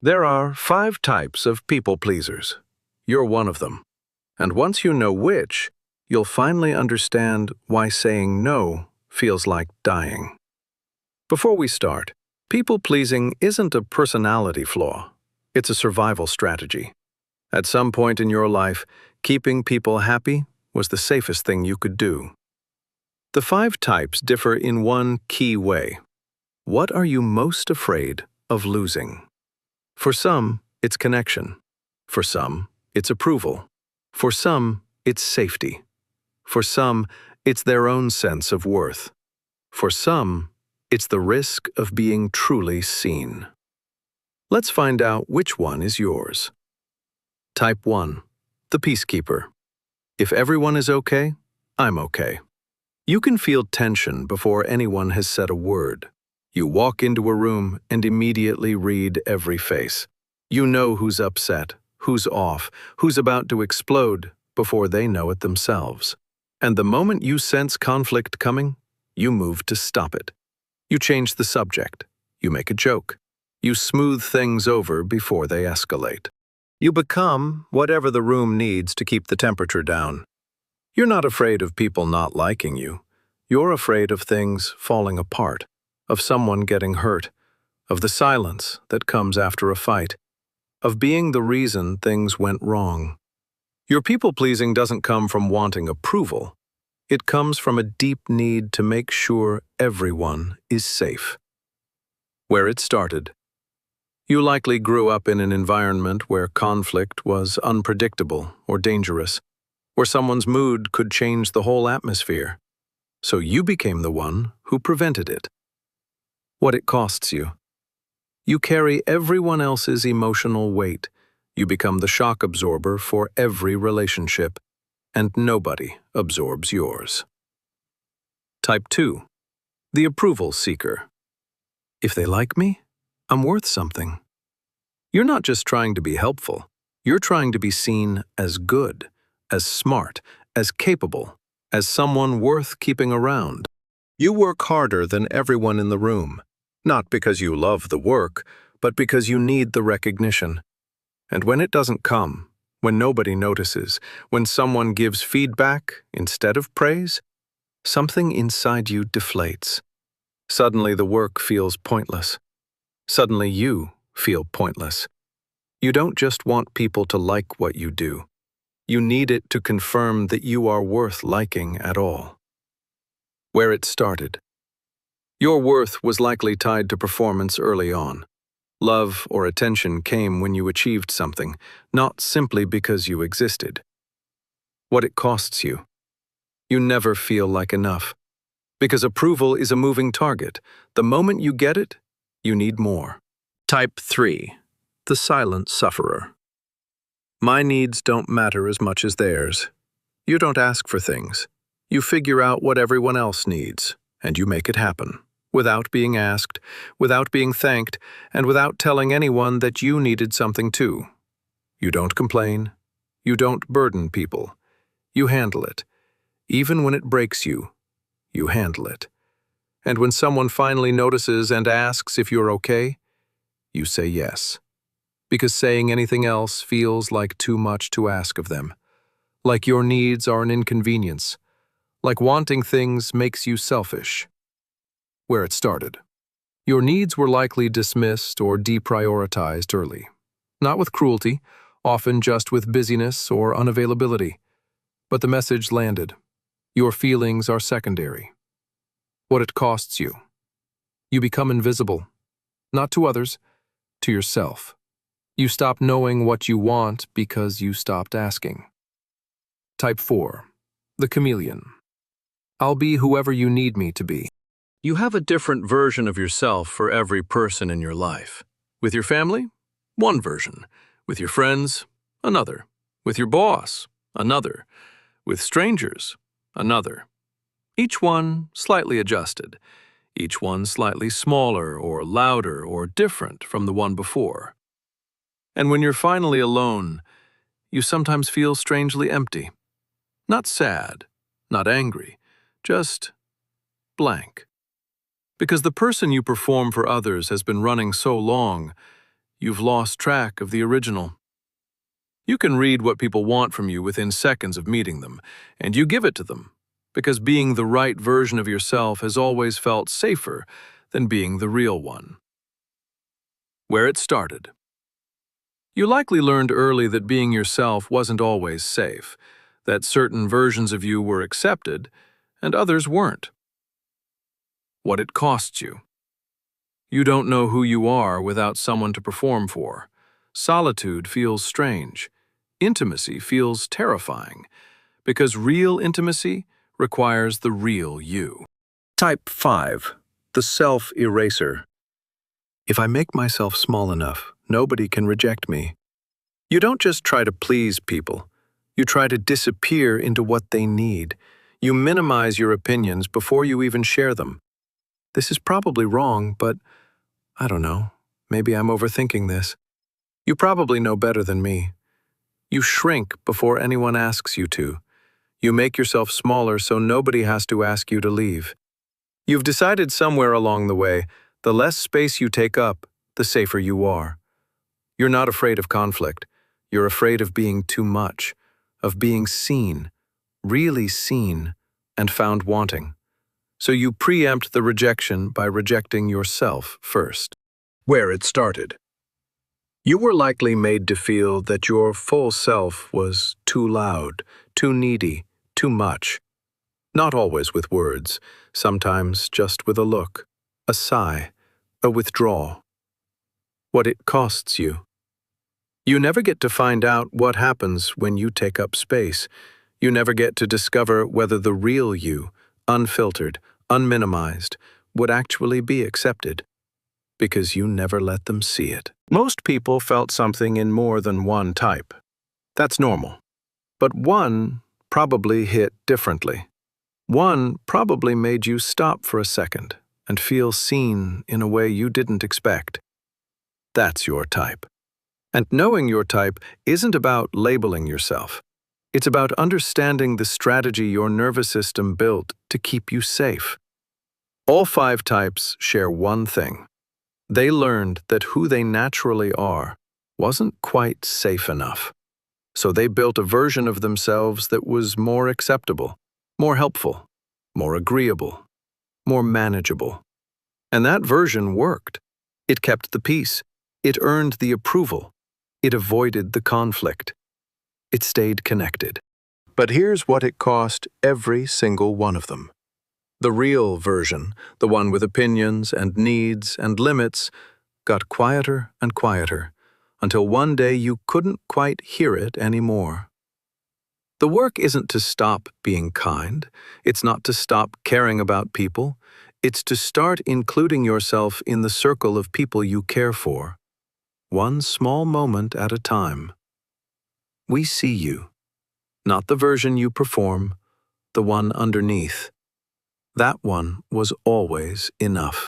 There are 5 types of people pleasers. You're one of them. And once you know which, you'll finally understand why saying no feels like dying. Before we start, people pleasing isn't a personality flaw. It's a survival strategy. At some point in your life, keeping people happy was the safest thing you could do. The 5 types differ in one key way. What are you most afraid of losing? For some, it's connection. For some, it's approval. For some, it's safety. For some, it's their own sense of worth. For some, it's the risk of being truly seen. Let's find out which one is yours. Type 1. The Peacekeeper. If everyone is okay, I'm okay. You can feel tension before anyone has said a word. You walk into a room and immediately read every face. You know who's upset, who's off, who's about to explode before they know it themselves. And the moment you sense conflict coming, you move to stop it. You change the subject. You make a joke. You smooth things over before they escalate. You become whatever the room needs to keep the temperature down. You're not afraid of people not liking you. You're afraid of things falling apart, of someone getting hurt, of the silence that comes after a fight, of being the reason things went wrong. Your people-pleasing doesn't come from wanting approval. It comes from a deep need to make sure everyone is safe. Where it started. You likely grew up in an environment where conflict was unpredictable or dangerous, where someone's mood could change the whole atmosphere. So you became the one who prevented it. What it costs you. You carry everyone else's emotional weight. You become the shock absorber for every relationship, and nobody absorbs yours. Type 2. The Approval Seeker. If they like me, I'm worth something. You're not just trying to be helpful. You're trying to be seen as good, as smart, as capable, as someone worth keeping around. You work harder than everyone in the room, not because you love the work, but because you need the recognition. And when it doesn't come, when nobody notices, when someone gives feedback instead of praise, something inside you deflates. Suddenly the work feels pointless. Suddenly you feel pointless. You don't just want people to like what you do. You need it to confirm that you are worth liking at all. Where it started. Your worth was likely tied to performance early on. Love or attention came when you achieved something, not simply because you existed. What it costs you. You never feel like enough. Because approval is a moving target. The moment you get it, you need more. Type 3. The Silent Sufferer. My needs don't matter as much as theirs. You don't ask for things. You figure out what everyone else needs, and you make it happen. Without being asked, without being thanked, and without telling anyone that you needed something too. You don't complain. You don't burden people. You handle it. Even when it breaks you, you handle it. And when someone finally notices and asks if you're okay, you say yes. Because saying anything else feels like too much to ask of them. Like your needs are an inconvenience. Like wanting things makes you selfish. Where it started. Your needs were likely dismissed or deprioritized early. Not with cruelty, often just with busyness or unavailability. But the message landed. Your feelings are secondary. What it costs you. You become invisible. Not to others, to yourself. You stop knowing what you want because you stopped asking. Type 4. The Chameleon. I'll be whoever you need me to be. You have a different version of yourself for every person in your life. With your family, one version. With your friends, another. With your boss, another. With strangers, another. Each one slightly adjusted. Each one slightly smaller or louder or different from the one before. And when you're finally alone, you sometimes feel strangely empty. Not sad, not angry, just blank. Because the person you perform for others has been running so long, you've lost track of the original. You can read what people want from you within seconds of meeting them, and you give it to them, because being the right version of yourself has always felt safer than being the real one. Where it started. You likely learned early that being yourself wasn't always safe, that certain versions of you were accepted and others weren't. What it costs you. You don't know who you are without someone to perform for. Solitude feels strange. Intimacy feels terrifying, because real intimacy requires the real you. Type 5. The self-eraser. If I make myself small enough, nobody can reject me. You don't just try to please people. You try to disappear into what they need. You minimize your opinions before you even share them. This is probably wrong, but I don't know. Maybe I'm overthinking this. You probably know better than me. You shrink before anyone asks you to. You make yourself smaller so nobody has to ask you to leave. You've decided somewhere along the way, the less space you take up, the safer you are. You're not afraid of conflict. You're afraid of being too much, of being seen, really seen, and found wanting. So you preempt the rejection by rejecting yourself first. Where it started. You were likely made to feel that your full self was too loud, too needy, too much. Not always with words, sometimes just with a look, a sigh, a withdrawal. What it costs you. You never get to find out what happens when you take up space. You never get to discover whether the real you, unfiltered, unminimized, would actually be accepted, because you never let them see it. Most people felt something in more than one type. That's normal. But one probably hit differently. One probably made you stop for a second and feel seen in a way you didn't expect. That's your type. And knowing your type isn't about labeling yourself. It's about understanding the strategy your nervous system built to keep you safe. All 5 types share one thing. They learned that who they naturally are wasn't quite safe enough. So they built a version of themselves that was more acceptable, more helpful, more agreeable, more manageable. And that version worked. It kept the peace. It earned the approval. It avoided the conflict. It stayed connected. But here's what it cost every single one of them. The real version, the one with opinions and needs and limits, got quieter and quieter, until one day you couldn't quite hear it anymore. The work isn't to stop being kind. It's not to stop caring about people. It's to start including yourself in the circle of people you care for, one small moment at a time. We see you, not the version you perform, the one underneath. That one was always enough.